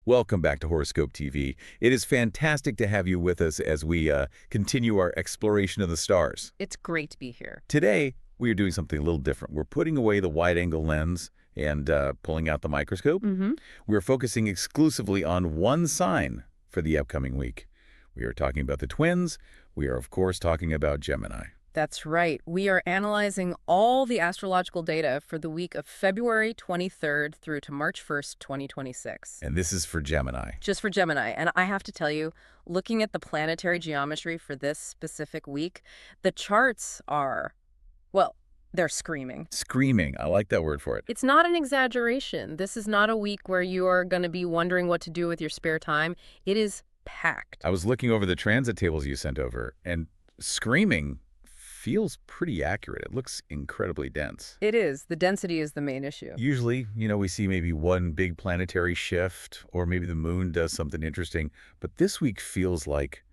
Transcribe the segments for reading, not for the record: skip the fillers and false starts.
Welcome back to Horoscope TV. It is fantastic to have you with us as we continue our exploration of the stars. It's great to be here. Today, we are doing something a little different. We're putting away the wide-angle lens and pulling out the microscope. We're focusing exclusively on one sign for the upcoming week. We are talking about the twins. We are, of course, talking about Gemini. That's right. We are analyzing all the astrological data for the week of February 23rd through to March 1st, 2026. And this is for Gemini. Just for Gemini. And I have to tell you, looking at the planetary geometry for this specific week, the charts are, well, they're screaming. Screaming. I like that word for it. It's not an exaggeration. This is not a week where you are going to be wondering what to do with your spare time. It is packed. I was looking over the transit tables you sent over, and screaming feels pretty accurate. It looks incredibly dense. It is. The density is the main issue. Usually, we see maybe one big planetary shift, or maybe the moon does something interesting. But this week feels like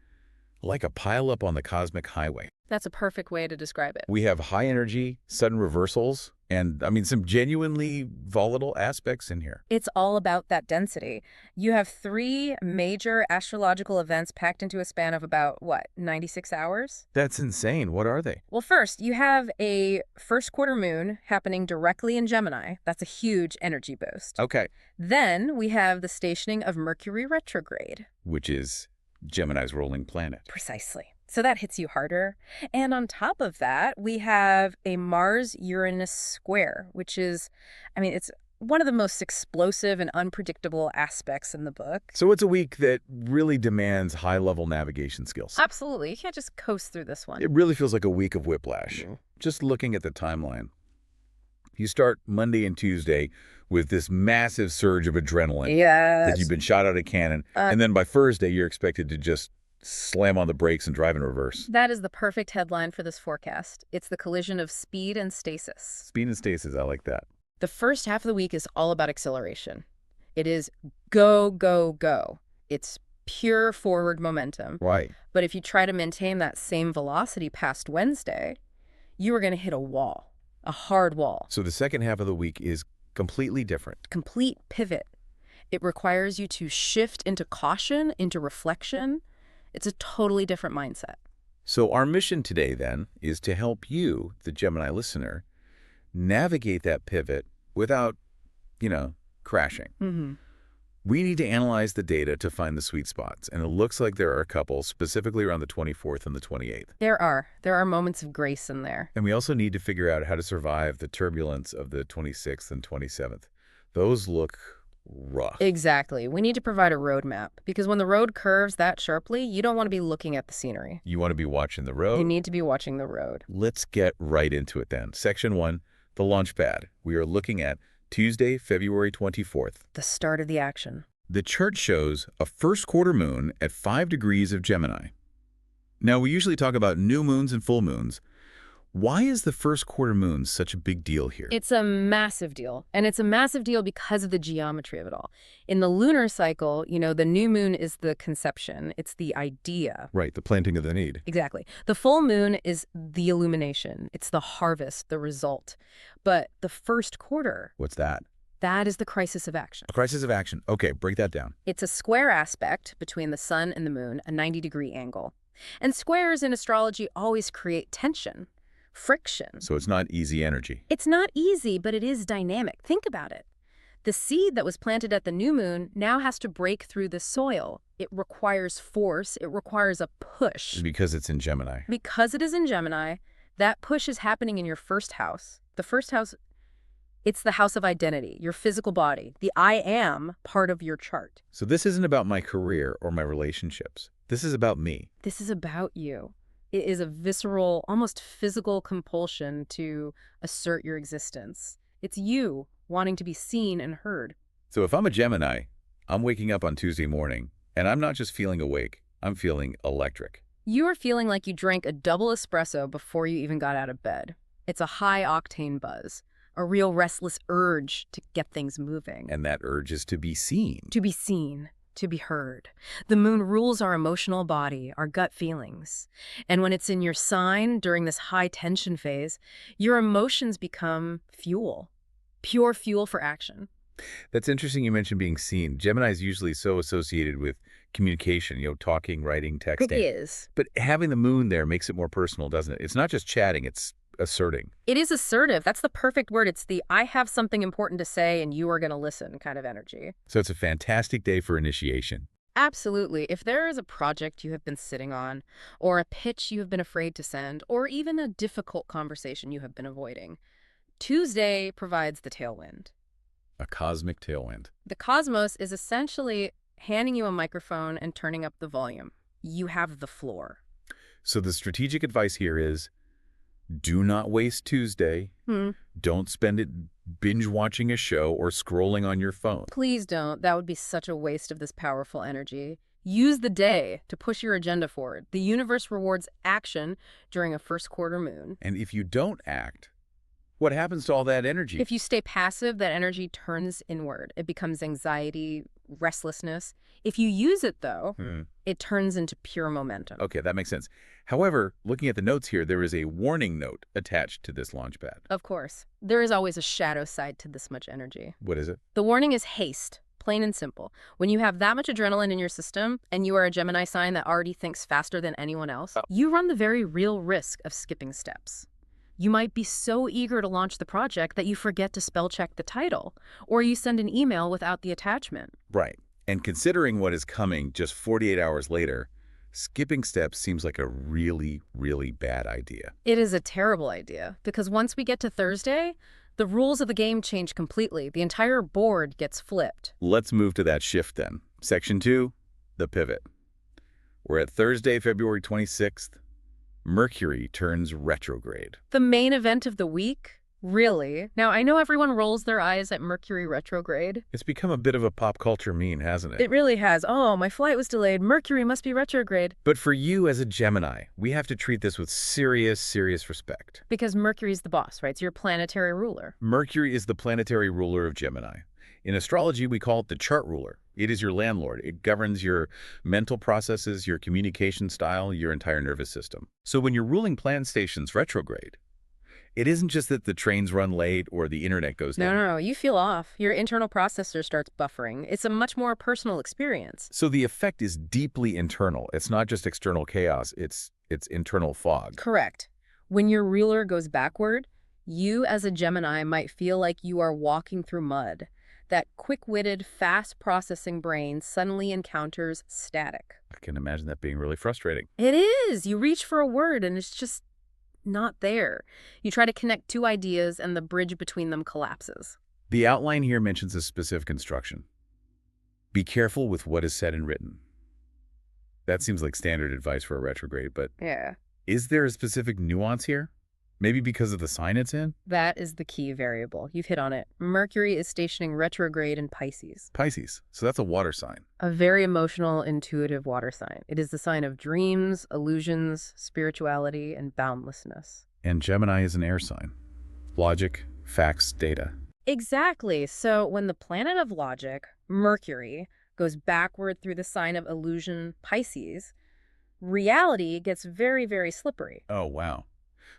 a pileup on the cosmic highway. That's a perfect way to describe it. We have high energy, sudden reversals, and some genuinely volatile aspects in here. It's all about that density. You have 3 major astrological events packed into a span of about, 96 hours? That's insane. What are they? Well, first, you have a first quarter moon happening directly in Gemini. That's a huge energy boost. Okay. Then we have the stationing of Mercury retrograde. Which is Gemini's ruling planet. Precisely. So that hits you harder. And on top of that, we have a Mars-Uranus square, which is, it's one of the most explosive and unpredictable aspects in the book. So it's a week that really demands high-level navigation skills. Absolutely. You can't just coast through this one. It really feels like a week of whiplash. Just looking at the timeline. You start Monday and Tuesday with this massive surge of adrenaline that you've been shot out of cannon. And then by Thursday, you're expected to just slam on the brakes and drive in reverse. That is the perfect headline for this forecast. It's the collision of speed and stasis. Speed and stasis, I like that. The first half of the week is all about acceleration. It is go, go, go. It's pure forward momentum. Right. But if you try to maintain that same velocity past Wednesday, you are going to hit a wall, a hard wall. So the second half of the week is completely different. Complete pivot. It requires you to shift into caution, into reflection. It's a totally different mindset. So our mission today, then, is to help you, the Gemini listener, navigate that pivot without, crashing. We need to analyze the data to find the sweet spots, and it looks like there are a couple, specifically around the 24th and the 28th. There are moments of grace in there. And we also need to figure out how to survive the turbulence of the 26th and 27th. Those look rough. Exactly. We need to provide a roadmap, because when the road curves that sharply, you don't want to be looking at the scenery. You want to be watching the road? You need to be watching the road. Let's get right into it then. Section 1, the launch pad. We are looking at Tuesday, February 24th. The start of the action. The chart shows a first quarter moon at 5 degrees of Gemini. Now, we usually talk about new moons and full moons. Why is the first quarter moon such a big deal here? It's a massive deal, and it's a massive deal because of the geometry of it all. In the lunar cycle, the new moon is the conception. It's the idea. Right, the planting of the need. Exactly. The full moon is the illumination. It's the harvest, the result. But the first quarter... What's that? That is the crisis of action. A crisis of action. Okay, break that down. It's a square aspect between the sun and the moon, a 90-degree angle. And squares in astrology always create tension. Friction. So it's not easy energy. It's not easy, but it is dynamic. Think about it. The seed that was planted at the new moon now has to break through the soil. It requires force. It requires a push. Because it's in Gemini. Because it is in Gemini, that push is happening in your first house. The first house, it's the house of identity, your physical body, the I am part of your chart. So this isn't about my career or my relationships. This is about me. This is about you. It is a visceral, almost physical compulsion to assert your existence. It's you wanting to be seen and heard. So if I'm a Gemini, I'm waking up on Tuesday morning, and I'm not just feeling awake, I'm feeling electric. You are feeling like you drank a double espresso before you even got out of bed. It's a high-octane buzz, a real restless urge to get things moving. And that urge is to be seen. To be seen. To be heard. The moon rules our emotional body, our gut feelings. And when it's in your sign during this high tension phase, your emotions become fuel, pure fuel for action. That's interesting you mentioned being seen. Gemini is usually so associated with communication, talking, writing, It texting. is. But having the moon there makes it more personal, doesn't it? It's not just chatting, it's asserting. It is assertive. That's the perfect word. It's the I have something important to say and you are going to listen kind of energy. So it's a fantastic day for initiation. Absolutely. If there is a project you have been sitting on, or a pitch you have been afraid to send, or even a difficult conversation you have been avoiding, Tuesday provides the tailwind. A cosmic tailwind. The cosmos is essentially handing you a microphone and turning up the volume. You have the floor. So the strategic advice here is do not waste Tuesday. Don't spend it binge watching a show or scrolling on your phone. Please don't. That would be such a waste of this powerful energy. Use the day to push your agenda forward. The universe rewards action during a first quarter moon. And if you don't act, what happens to all that energy? If you stay passive, that energy turns inward. It becomes anxiety, restlessness. If you use it, though, it turns into pure momentum. Okay, that makes sense. However, looking at the notes here, there is a warning note attached to this launch pad. Of course. There is always a shadow side to this much energy. What is it? The warning is haste, plain and simple. When you have that much adrenaline in your system, and you are a Gemini sign that already thinks faster than anyone else, you run the very real risk of skipping steps. You might be so eager to launch the project that you forget to spell check the title, or you send an email without the attachment. Right. And considering what is coming just 48 hours later, skipping steps seems like a really, really bad idea. It is a terrible idea, because once we get to Thursday, the rules of the game change completely. The entire board gets flipped. Let's move to that shift then. Section 2, the pivot. We're at Thursday, February 26th. Mercury turns retrograde. The main event of the week? Really? Now, I know everyone rolls their eyes at Mercury retrograde. It's become a bit of a pop culture meme, hasn't it? It really has. Oh, my flight was delayed. Mercury must be retrograde. But for you as a Gemini, we have to treat this with serious, serious respect. Because Mercury's the boss, right? It's your planetary ruler. Mercury is the planetary ruler of Gemini. In astrology, we call it the chart ruler. It is your landlord. It governs your mental processes, your communication style, your entire nervous system. So when you're ruling planet stations retrograde, it isn't just that the trains run late or the internet goes down. No, you feel off. Your internal processor starts buffering. It's a much more personal experience. So the effect is deeply internal. It's not just external chaos, it's internal fog. Correct. When your ruler goes backward, you as a Gemini might feel like you are walking through mud. That quick-witted, fast-processing brain suddenly encounters static. I can imagine that being really frustrating. It is. You reach for a word and it's just not there. You try to connect two ideas and the bridge between them collapses. The outline here mentions a specific instruction. Be careful with what is said and written. That seems like standard advice for a retrograde, but yeah. Is there a specific nuance here? Maybe because of the sign it's in? That is the key variable. You've hit on it. Mercury is stationing retrograde in Pisces. Pisces. So that's a water sign. A very emotional, intuitive water sign. It is the sign of dreams, illusions, spirituality, and boundlessness. And Gemini is an air sign. Logic, facts, data. Exactly. So when the planet of logic, Mercury, goes backward through the sign of illusion, Pisces, reality gets very, very slippery. Oh, wow.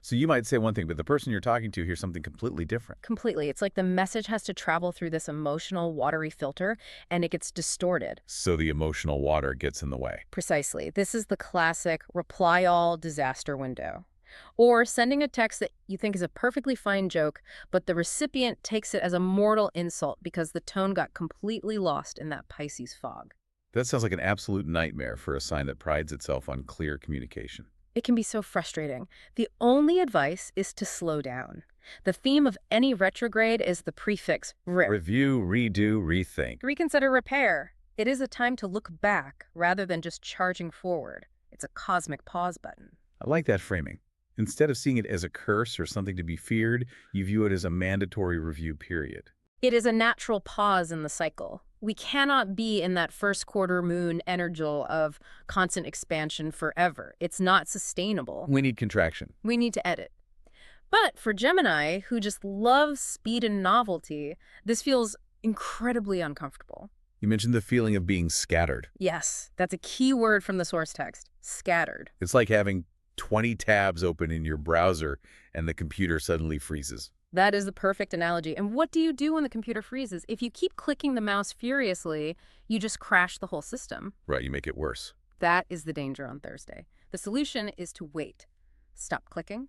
So you might say one thing, but the person you're talking to hears something completely different. Completely. It's like the message has to travel through this emotional, watery filter, and it gets distorted. So the emotional water gets in the way. Precisely. This is the classic reply-all disaster window. Or sending a text that you think is a perfectly fine joke, but the recipient takes it as a mortal insult because the tone got completely lost in that Pisces fog. That sounds like an absolute nightmare for a sign that prides itself on clear communication. It can be so frustrating. The only advice is to slow down. The theme of any retrograde is the prefix re. Review, redo, rethink. Reconsider, repair. It is a time to look back rather than just charging forward. It's a cosmic pause button. I like that framing. Instead of seeing it as a curse or something to be feared, you view it as a mandatory review period. It is a natural pause in the cycle. We cannot be in that first quarter moon energy of constant expansion forever. It's not sustainable. We need contraction. We need to edit. But for Gemini, who just loves speed and novelty, this feels incredibly uncomfortable. You mentioned the feeling of being scattered. Yes, that's a key word from the source text, scattered. It's like having 20 tabs open in your browser and the computer suddenly freezes. That is the perfect analogy. And what do you do when the computer freezes? If you keep clicking the mouse furiously, you just crash the whole system. Right, you make it worse. That is the danger on Thursday. The solution is to wait. Stop clicking.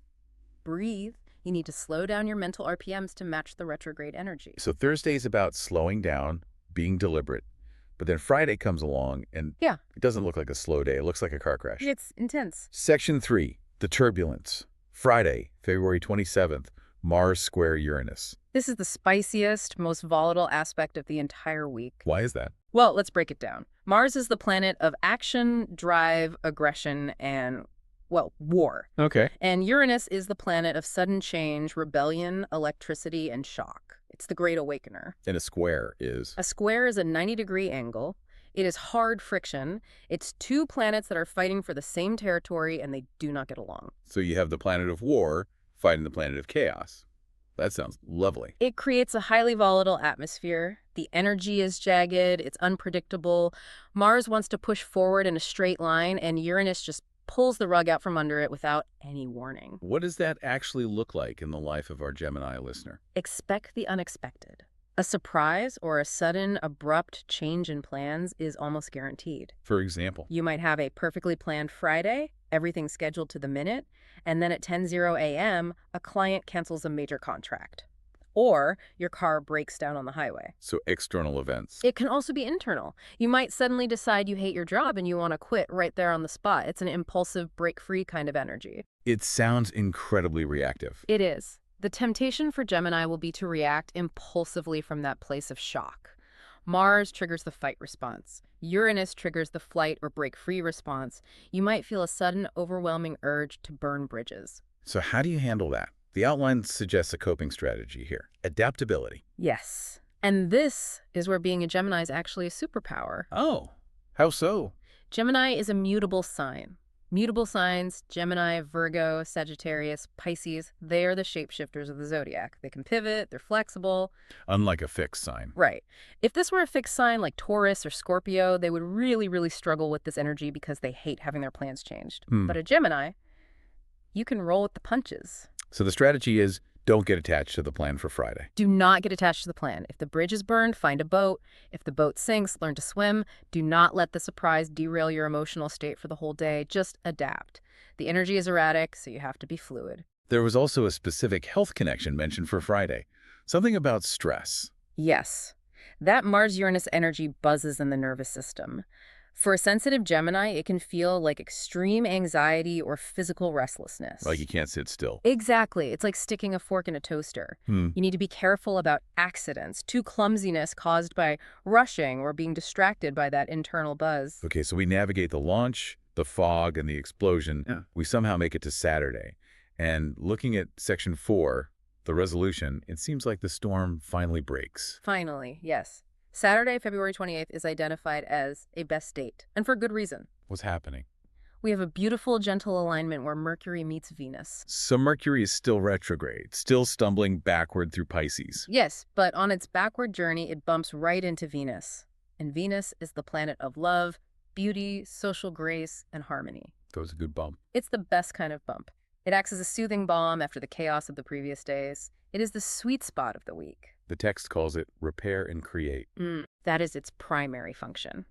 Breathe. You need to slow down your mental RPMs to match the retrograde energy. So Thursday is about slowing down, being deliberate. But then Friday comes along, and it doesn't look like a slow day. It looks like a car crash. It's intense. Section 3, the turbulence. Friday, February 27th, Mars square Uranus. This is the spiciest, most volatile aspect of the entire week. Why is that? Well, let's break it down. Mars is the planet of action, drive, aggression, and, well, war. Okay. And Uranus is the planet of sudden change, rebellion, electricity, and shock. It's the Great Awakener. And a square is? A square is a 90-degree angle. It is hard friction. It's two planets that are fighting for the same territory, and they do not get along. So you have the planet of war fighting the planet of chaos. That sounds lovely. It creates a highly volatile atmosphere. The energy is jagged. It's unpredictable. Mars wants to push forward in a straight line, and Uranus just pulls the rug out from under it without any warning. What does that actually look like in the life of our Gemini listener? Expect the unexpected. A surprise or a sudden, abrupt change in plans is almost guaranteed. For example? You might have a perfectly planned Friday, everything scheduled to the minute, and then at 10:00 a.m., a client cancels a major contract. Or your car breaks down on the highway. So external events. It can also be internal. You might suddenly decide you hate your job and you want to quit right there on the spot. It's an impulsive, break-free kind of energy. It sounds incredibly reactive. It is. The temptation for Gemini will be to react impulsively from that place of shock. Mars triggers the fight response. Uranus triggers the flight or break-free response. You might feel a sudden, overwhelming urge to burn bridges. So how do you handle that? The outline suggests a coping strategy here. Adaptability. Yes. And this is where being a Gemini is actually a superpower. Oh, how so? Gemini is a mutable sign. Mutable signs, Gemini, Virgo, Sagittarius, Pisces, they are the shapeshifters of the zodiac. They can pivot, they're flexible. Unlike a fixed sign. Right. If this were a fixed sign like Taurus or Scorpio, they would really struggle with this energy because they hate having their plans changed. But a Gemini, you can roll with the punches. So the strategy is don't get attached to the plan for Friday. Do not get attached to the plan. If the bridge is burned, find a boat. If the boat sinks, learn to swim. Do not let the surprise derail your emotional state for the whole day. Just adapt. The energy is erratic, so you have to be fluid. There was also a specific health connection mentioned for Friday. Something about stress. Yes. That Mars-Uranus energy buzzes in the nervous system. For a sensitive Gemini, it can feel like extreme anxiety or physical restlessness. Like you can't sit still. Exactly. It's like sticking a fork in a toaster. You need to be careful about accidents, too clumsiness caused by rushing or being distracted by that internal buzz. Okay, so we navigate the launch, the fog, and the explosion. Yeah. We somehow make it to Saturday. And looking at section 4, the resolution, it seems like the storm finally breaks. Finally, yes. Saturday, February 28th is identified as a best date, and for good reason. What's happening? We have a beautiful, gentle alignment where Mercury meets Venus. So Mercury is still retrograde, still stumbling backward through Pisces. Yes, but on its backward journey, it bumps right into Venus. And Venus is the planet of love, beauty, social grace, and harmony. That was a good bump. It's the best kind of bump. It acts as a soothing balm after the chaos of the previous days. It is the sweet spot of the week. The text calls it repair and create. That is its primary function.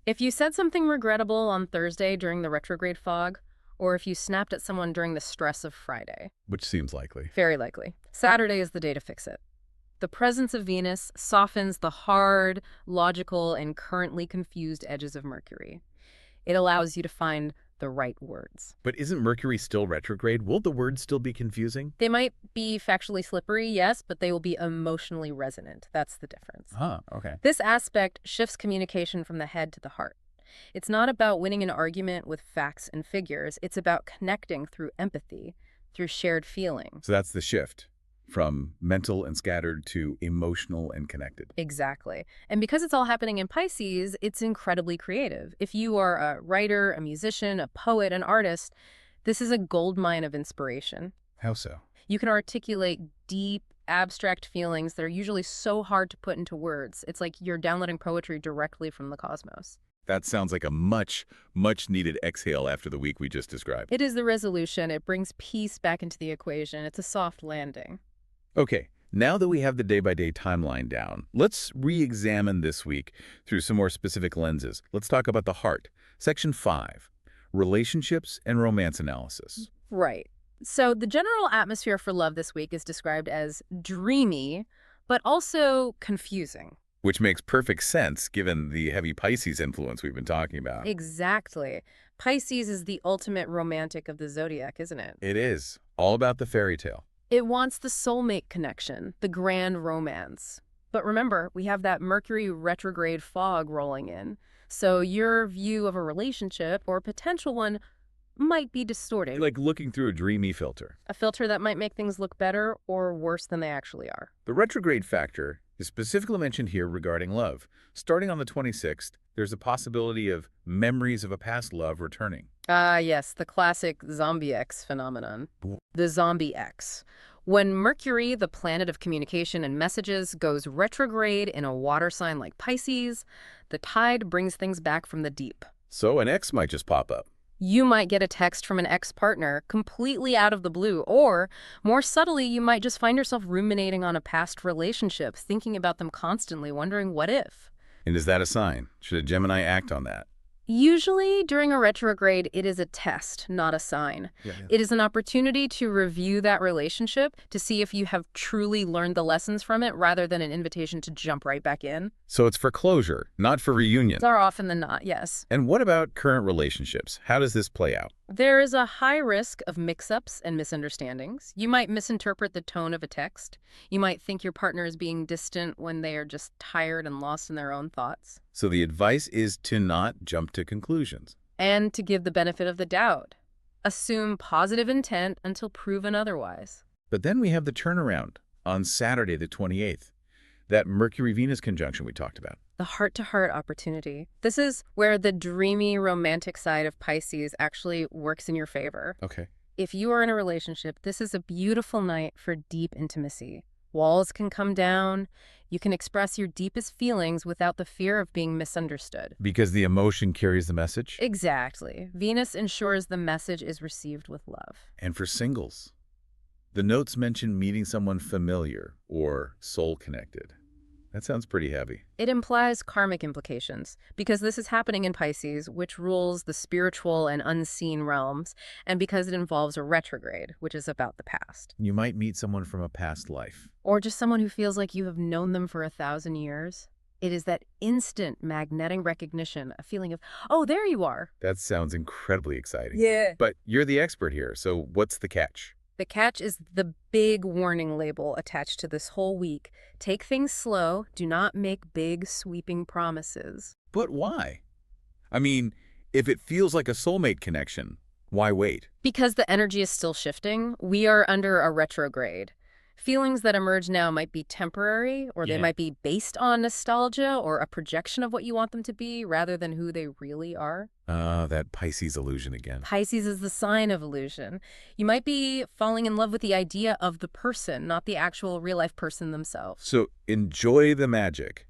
If you said something regrettable on Thursday during the retrograde fog, or if you snapped at someone during the stress of Friday. Which seems likely. Very likely. Saturday is the day to fix it. The presence of Venus softens the hard, logical, and currently confused edges of Mercury. It allows you to find the right words. But isn't Mercury still retrograde? Will the words still be confusing? They might be factually slippery, yes, but they will be emotionally resonant. That's the difference. Okay. This aspect shifts communication from the head to the heart. It's not about winning an argument with facts and figures. It's about connecting through empathy, through shared feeling. So that's the shift. From mental and scattered to emotional and connected. Exactly. And because it's all happening in Pisces, it's incredibly creative. If you are a writer, a musician, a poet, an artist, this is a goldmine of inspiration. How so? You can articulate deep, abstract feelings that are usually so hard to put into words. It's like you're downloading poetry directly from the cosmos. That sounds like a much needed exhale after the week we just described. It is the resolution. It brings peace back into the equation. It's a soft landing. Okay, now that we have the day-by-day timeline down, let's re-examine this week through some more specific lenses. Let's talk about the heart. Section 5, relationships and romance analysis. Right. So the general atmosphere for love this week is described as dreamy, but also confusing. Which makes perfect sense given the heavy Pisces influence we've been talking about. Exactly. Pisces is the ultimate romantic of the zodiac, isn't it? It is. All about the fairy tale. It wants the soulmate connection, the grand romance. But remember, we have that Mercury retrograde fog rolling in. So your view of a relationship or potential one might be distorted. Like looking through a dreamy filter. A filter that might make things look better or worse than they actually are. The retrograde factor is specifically mentioned here regarding love. Starting on the 26th, there's a possibility of memories of a past love returning. Yes, the classic zombie X phenomenon. The zombie X. When Mercury, the planet of communication and messages, goes retrograde in a water sign like Pisces, the tide brings things back from the deep. So an X might just pop up. You might get a text from an ex-partner completely out of the blue, or more subtly, you might just find yourself ruminating on a past relationship, thinking about them constantly, wondering what if. And is that a sign? Should a Gemini act on that? Usually, during a retrograde, it is a test, not a sign. It is an opportunity to review that relationship to see if you have truly learned the lessons from it rather than an invitation to jump right back in. So it's for closure, not for reunion. More often than not, yes. And what about current relationships? How does this play out? There is a high risk of mix-ups and misunderstandings. You might misinterpret the tone of a text. You might think your partner is being distant when they are just tired and lost in their own thoughts. So the advice is to not jump to conclusions. And to give the benefit of the doubt. Assume positive intent until proven otherwise. But then we have the turnaround on Saturday the 28th. That Mercury-Venus conjunction we talked about. The heart-to-heart opportunity. This is where the dreamy, romantic side of Pisces actually works in your favor. Okay. If you are in a relationship, this is a beautiful night for deep intimacy. Walls can come down. You can express your deepest feelings without the fear of being misunderstood. Because the emotion carries the message? Exactly. Venus ensures the message is received with love. And for singles, the notes mention meeting someone familiar or soul-connected. That sounds pretty heavy. It implies karmic implications, because this is happening in Pisces, which rules the spiritual and unseen realms, and because it involves a retrograde, which is about the past. You might meet someone from a past life. Or just someone who feels like you have known them for 1,000 years. It is that instant magnetic recognition, a feeling of, oh, there you are. That sounds incredibly exciting. Yeah. But you're the expert here, so what's the catch? The catch is the big warning label attached to this whole week. Take things slow. Do not make big, sweeping promises. But why? I mean, if it feels like a soulmate connection, why wait? Because the energy is still shifting. We are under a retrograde. Feelings that emerge now might be temporary, or they might be based on nostalgia or a projection of what you want them to be rather than who they really are. That Pisces illusion again. Pisces is the sign of illusion. You might be falling in love with the idea of the person, not the actual real-life person themselves. So enjoy the magic,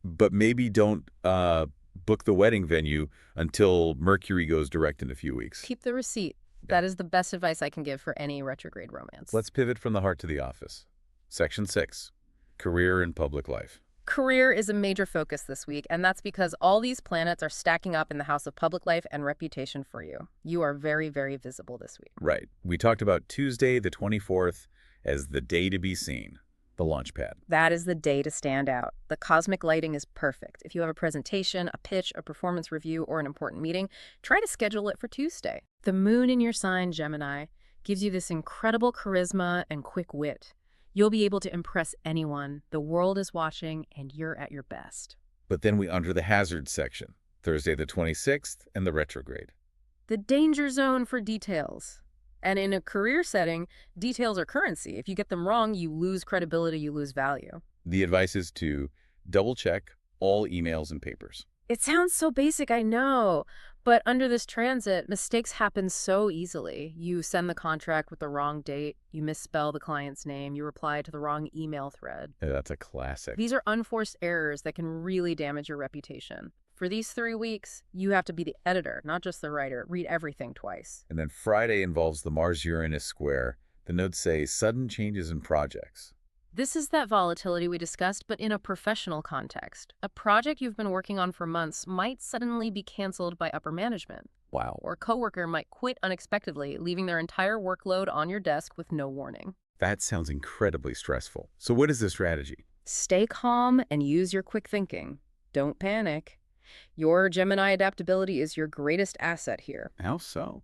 but maybe don't book the wedding venue until Mercury goes direct in a few weeks. Keep the receipt. That is the best advice I can give for any retrograde romance. Let's pivot from the heart to the office. Section 6, career and public life. Career is a major focus this week, and that's because all these planets are stacking up in the house of public life and reputation for you. You are very, very visible this week. Right. We talked about Tuesday, the 24th, as the day to be seen, the launch pad. That is the day to stand out. The cosmic lighting is perfect. If you have a presentation, a pitch, a performance review, or an important meeting, try to schedule it for Tuesday. The moon in your sign, Gemini, gives you this incredible charisma and quick wit. You'll be able to impress anyone. The world is watching, and you're at your best. But then we enter the hazard section, Thursday the 26th and the retrograde. The danger zone for details. And in a career setting, details are currency. If you get them wrong, you lose credibility, you lose value. The advice is to double-check all emails and papers. It sounds so basic, I know. But under this transit, mistakes happen so easily. You send the contract with the wrong date, you misspell the client's name, you reply to the wrong email thread. Yeah, that's a classic. These are unforced errors that can really damage your reputation. For these 3 weeks, you have to be the editor, not just the writer. Read everything twice. And then Friday involves the Mars-Uranus square. The notes say sudden changes in projects. This is that volatility we discussed, but in a professional context. A project you've been working on for months might suddenly be canceled by upper management. Wow. Or a coworker might quit unexpectedly, leaving their entire workload on your desk with no warning. That sounds incredibly stressful. So what is the strategy? Stay calm and use your quick thinking. Don't panic. Your Gemini adaptability is your greatest asset here. How so?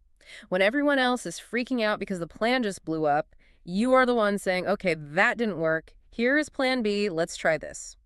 When everyone else is freaking out because the plan just blew up, you are the one saying, okay, that didn't work. Here is plan B. Let's try this.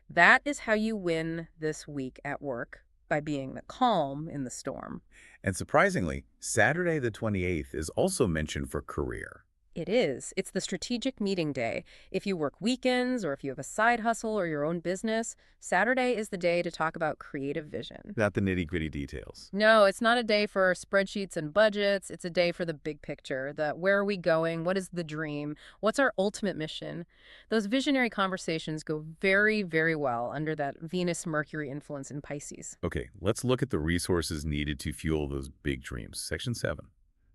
That is how you win this week at work, by being the calm in the storm. And surprisingly, Saturday the 28th is also mentioned for career. It is. It's the strategic meeting day. If you work weekends or if you have a side hustle or your own business, Saturday is the day to talk about creative vision. Not the nitty-gritty details. No, it's not a day for spreadsheets and budgets. It's a day for the big picture. The where are we going? What is the dream? What's our ultimate mission? Those visionary conversations go very, very well under that Venus-Mercury influence in Pisces. Okay, let's look at the resources needed to fuel those big dreams. Section 7,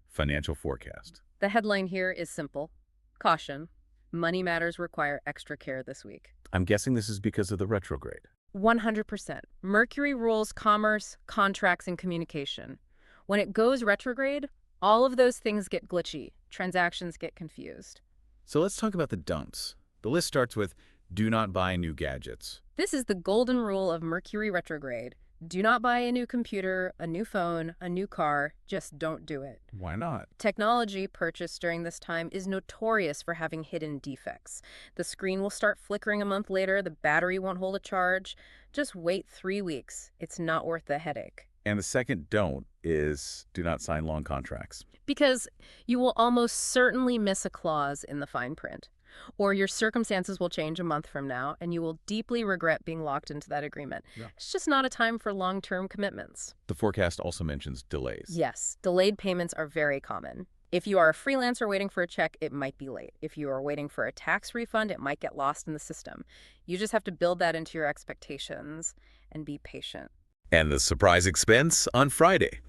Financial Forecast. The headline here is simple. Caution. Money matters require extra care this week. I'm guessing this is because of the retrograde. 100%. Mercury rules commerce, contracts, and communication. When it goes retrograde, all of those things get glitchy. Transactions get confused. So let's talk about the don'ts. The list starts with, do not buy new gadgets. This is the golden rule of Mercury retrograde. Do not buy a new computer, a new phone, a new car. Just don't do it. Why not? Technology purchased during this time is notorious for having hidden defects. The screen will start flickering a month later. The battery won't hold a charge. Just wait 3 weeks. It's not worth the headache. And the second don't is do not sign long contracts. Because you will almost certainly miss a clause in the fine print. Or your circumstances will change a month from now, and you will deeply regret being locked into that agreement. Yeah. It's just not a time for long-term commitments. The forecast also mentions delays. Yes, delayed payments are very common. If you are a freelancer waiting for a check, it might be late. If you are waiting for a tax refund, it might get lost in the system. You just have to build that into your expectations and be patient. And the surprise expense on Friday.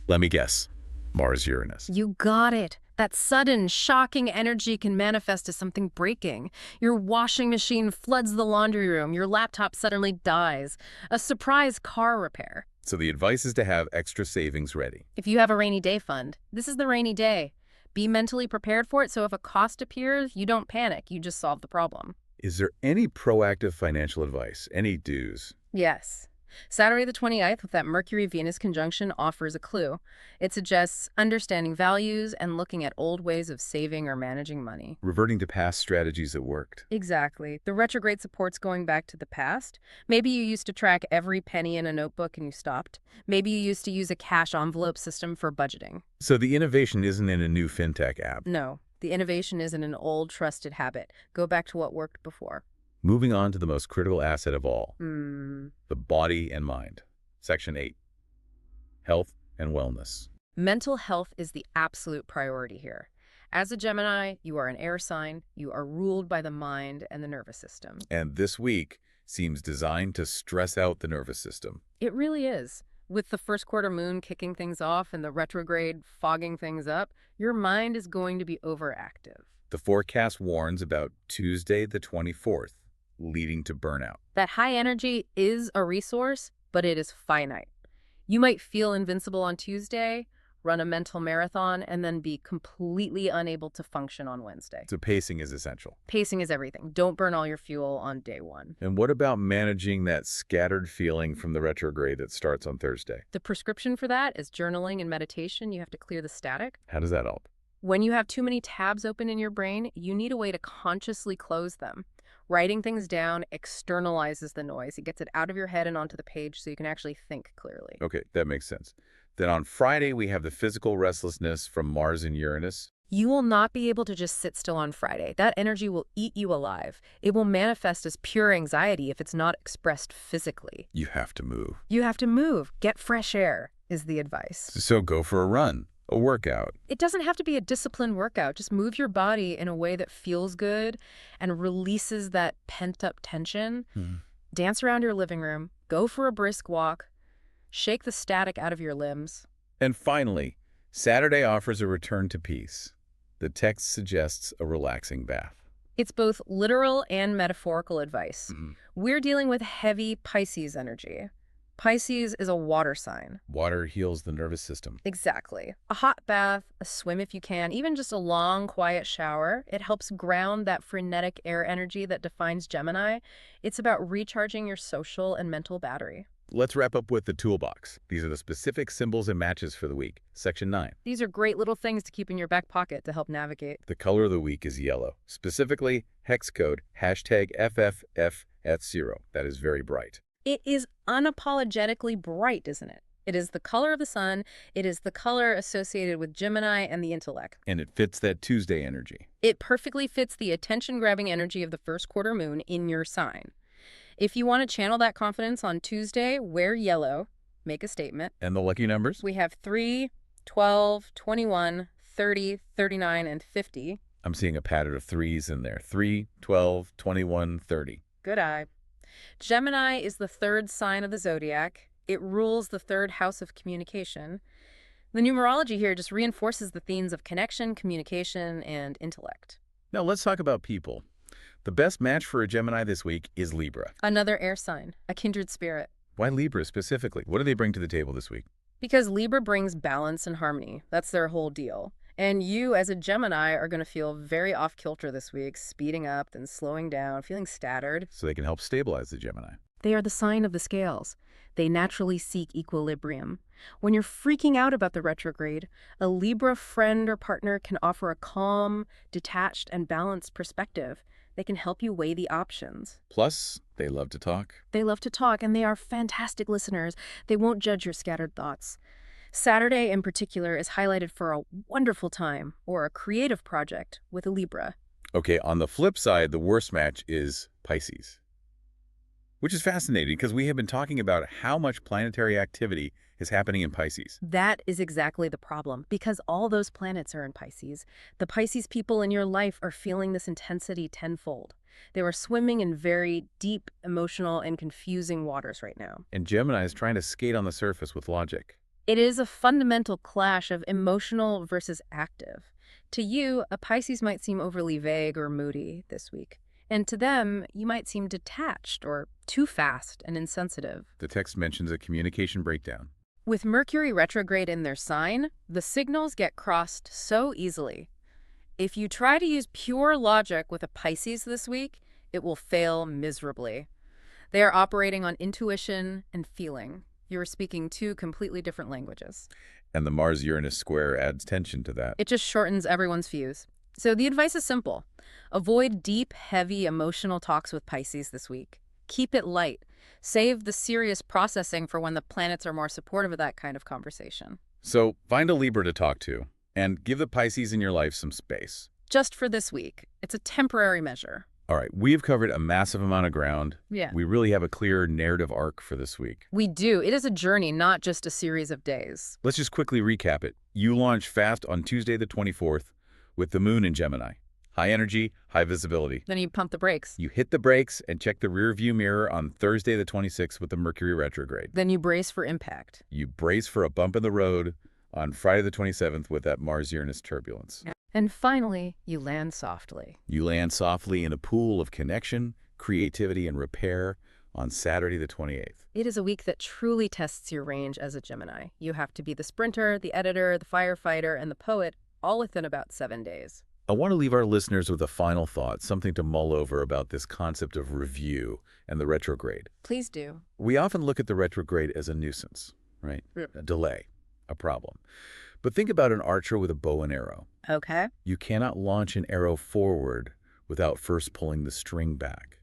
Let me guess. Mars-Uranus. You got it. That sudden, shocking energy can manifest as something breaking. Your washing machine floods the laundry room. Your laptop suddenly dies. A surprise car repair. So the advice is to have extra savings ready. If you have a rainy day fund, this is the rainy day. Be mentally prepared for it so if a cost appears, you don't panic. You just solve the problem. Is there any proactive financial advice? Any do's? Yes. Saturday the 29th with that Mercury-Venus conjunction offers a clue. It suggests understanding values and looking at old ways of saving or managing money. Reverting to past strategies that worked. Exactly. The retrograde supports going back to the past. Maybe you used to track every penny in a notebook and you stopped. Maybe you used to use a cash envelope system for budgeting. So the innovation isn't in a new fintech app. No, the innovation is in an old trusted habit. Go back to what worked before. Moving on to the most critical asset of all, Hmm. the body and mind. Section 8, Health and Wellness. Mental health is the absolute priority here. As a Gemini, you are an air sign. You are ruled by the mind and the nervous system. And this week seems designed to stress out the nervous system. It really is. With the first quarter moon kicking things off and the retrograde fogging things up, your mind is going to be overactive. The forecast warns about Tuesday the 24th, leading to burnout. That high energy is a resource, but it is finite. You might feel invincible on Tuesday, run a mental marathon, and then be completely unable to function on Wednesday. So pacing is essential. Pacing is everything. Don't burn all your fuel on day one. And what about managing that scattered feeling from the retrograde that starts on Thursday? The prescription for that is journaling and meditation. You have to clear the static. How does that help? When you have too many tabs open in your brain, you need a way to consciously close them. Writing things down externalizes the noise. It gets it out of your head and onto the page so you can actually think clearly. Okay, that makes sense. Then on Friday, we have the physical restlessness from Mars and Uranus. You will not be able to just sit still on Friday. That energy will eat you alive. It will manifest as pure anxiety if it's not expressed physically. You have to move. You have to move. Get fresh air is the advice. So go for a run, a workout. It doesn't have to be a disciplined workout. Just move your body in a way that feels good and releases that pent-up tension. Dance around your living room. Go for a brisk walk. Shake the static out of your limbs. And finally, Saturday offers a return to peace. The text suggests a relaxing bath. It's both literal and metaphorical advice. Mm-hmm. We're dealing with heavy Pisces energy. Pisces is a water sign. Water heals the nervous system. Exactly. A hot bath, a swim if you can, even just a long, quiet shower, it helps ground that frenetic air energy that defines Gemini. It's about recharging your social and mental battery. Let's wrap up with the toolbox. These are the specific symbols and matches for the week. Section 9. These are great little things to keep in your back pocket to help navigate. The color of the week is yellow. Specifically, hex code #FFFF0. That is very bright. It is unapologetically bright, isn't it? It is the color of the sun. It is the color associated with Gemini and the intellect. And it fits that Tuesday energy. It perfectly fits the attention-grabbing energy of the first quarter moon in your sign. If you want to channel that confidence on Tuesday, wear yellow, make a statement. And the lucky numbers? We have 3, 12, 21, 30, 39, and 50. I'm seeing a pattern of threes in there. 3, 12, 21, 30. Good eye. Gemini is the third sign of the zodiac. It rules the third house of communication. The numerology here just reinforces the themes of connection, communication, and intellect. Now let's talk about people. The best match for a Gemini this week is Libra. Another air sign, a kindred spirit. Why Libra specifically? What do they bring to the table this week? Because Libra brings balance and harmony. That's their whole deal. And you, as a Gemini, are going to feel very off-kilter this week, speeding up, then slowing down, feeling staggered. So they can help stabilize the Gemini. They are the sign of the scales. They naturally seek equilibrium. When you're freaking out about the retrograde, a Libra friend or partner can offer a calm, detached, and balanced perspective. They can help you weigh the options. Plus, they love to talk. They love to talk, and they are fantastic listeners. They won't judge your scattered thoughts. Saturday, in particular, is highlighted for a wonderful time or a creative project with a Libra. Okay, on the flip side, the worst match is Pisces. Which is fascinating because we have been talking about how much planetary activity is happening in Pisces. That is exactly the problem. Because all those planets are in Pisces, the Pisces people in your life are feeling this intensity tenfold. They are swimming in very deep, emotional, and confusing waters right now. And Gemini is trying to skate on the surface with logic. It is a fundamental clash of emotional versus active. To you, a Pisces might seem overly vague or moody this week. And to them, you might seem detached or too fast and insensitive. The text mentions a communication breakdown. With Mercury retrograde in their sign, the signals get crossed so easily. If you try to use pure logic with a Pisces this week, it will fail miserably. They are operating on intuition and feeling. You are speaking two completely different languages. And the Mars-Uranus square adds tension to that. It just shortens everyone's fuse. So the advice is simple. Avoid deep, heavy, emotional talks with Pisces this week. Keep it light. Save the serious processing for when the planets are more supportive of that kind of conversation. So find a Libra to talk to and give the Pisces in your life some space. Just for this week. It's a temporary measure. All right, we've covered a massive amount of ground. Yeah. We really have a clear narrative arc for this week. We do. It is a journey, not just a series of days. Let's just quickly recap it. You launch fast on Tuesday the 24th with the moon in Gemini. High energy, high visibility. Then you pump the brakes. You hit the brakes and check the rear view mirror on Thursday the 26th with the Mercury retrograde. Then you brace for impact. You brace for a bump in the road on Friday the 27th with that Mars-Uranus turbulence. And finally, you land softly. You land softly in a pool of connection, creativity, and repair on Saturday the 28th. It is a week that truly tests your range as a Gemini. You have to be the sprinter, the editor, the firefighter, and the poet all within about 7 days. I want to leave our listeners with a final thought, something to mull over about this concept of review and the retrograde. Please do. We often look at the retrograde as a nuisance, right? Yep. A delay, a problem. But think about an archer with a bow and arrow. Okay. You cannot launch an arrow forward without first pulling the string back.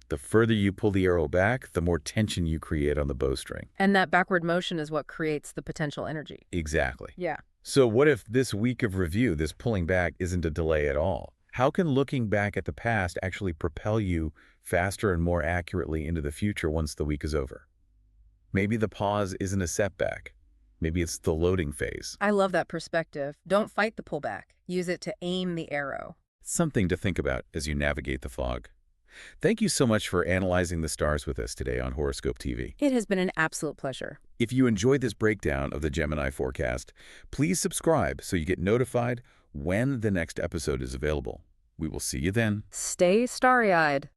The further you pull the arrow back, the more tension you create on the bowstring. And that backward motion is what creates the potential energy. Exactly. Yeah. So what if this week of review, this pulling back, isn't a delay at all? How can looking back at the past actually propel you faster and more accurately into the future once the week is over? Maybe the pause isn't a setback. Maybe it's the loading phase. I love that perspective. Don't fight the pullback. Use it to aim the arrow. Something to think about as you navigate the fog. Thank you so much for analyzing the stars with us today on Horoscope TV. It has been an absolute pleasure. If you enjoyed this breakdown of the Gemini forecast, please subscribe so you get notified when the next episode is available. We will see you then. Stay starry-eyed.